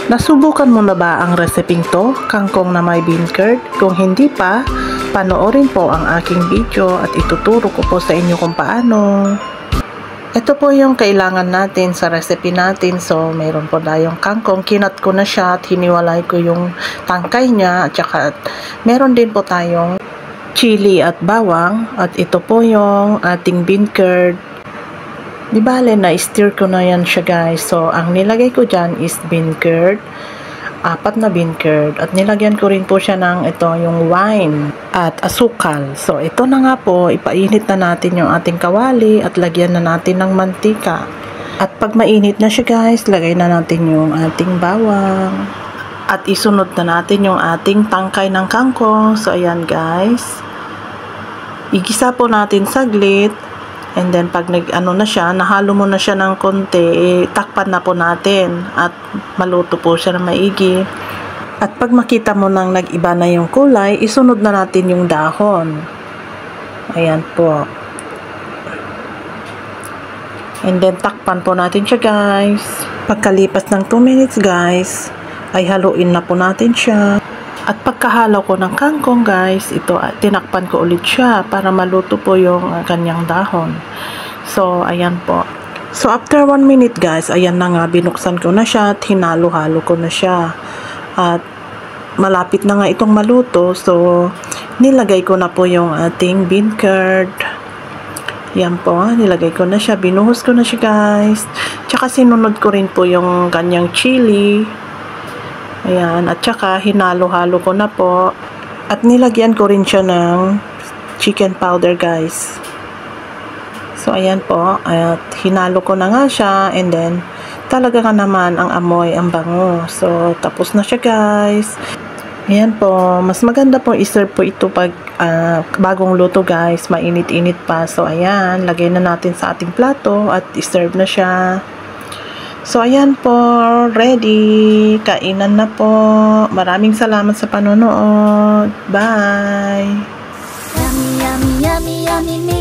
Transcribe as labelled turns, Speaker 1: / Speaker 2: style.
Speaker 1: Nasubukan mo na ba ang reseping to, kangkong na may bean curd? Kung hindi pa, panoorin po ang aking video at ituturo ko po sa inyo kung paano. Ito po yung kailangan natin sa recipe natin. So, mayroon po tayong kangkong. Kinat ko na siya at hiniwalay ko yung tangkay niya. At saka, meron din po tayong chili at bawang. At ito po yung ating bean curd. Di bale, na-stir ko na yan siya guys. So, ang nilagay ko dyan is bean curd. 4 na bean curd. At nilagyan ko rin po siya ng ito, yung wine at asukal. So, ito na nga po, ipainit na natin yung ating kawali at lagyan na natin ng mantika. At pag mainit na siya guys, lagay na natin yung ating bawang. At isunod na natin yung ating tangkay ng kangkong. So, ayan guys. Igisa po natin saglit. And then, pag nag-ano na siya, nahalo mo na siya ng konti, takpan na po natin. At maluto po siya na maigi. At pag makita mo nang nag-iba na yung kulay, isunod na natin yung dahon. Ayan po. And then, takpan po natin siya guys. Pagkalipas ng 2 minutes guys, ay haluin na po natin siya. At pagkahalo ko ng kangkong guys, ito tinakpan ko ulit siya para maluto po yung kanyang dahon. So, ayan po. So, after 1 minute guys, ayan na nga, binuksan ko na siya at hinalo-halo ko na siya. At malapit na nga itong maluto. So, nilagay ko na po yung ating bean curd. Yan po, nilagay ko na siya. Binuhos ko na siya guys. Tsaka sinunod ko rin po yung kanyang chili. Ayan, at saka hinalo-halo ko na po. At nilagyan ko rin siya ng chicken powder guys. So, ayan po. At hinalo ko na nga siya. And then, talaga nga naman ang amoy, ang bango. So, tapos na siya guys. Ayan po. Mas maganda po iserve po ito pag bagong luto guys. Mainit-init pa. So, ayan. Lagay na natin sa ating plato at iserve na siya. So, ayan po, ready. Kainan na po. Maraming salamat sa panonood. Bye!
Speaker 2: Yummy, yummy, yummy, yummy.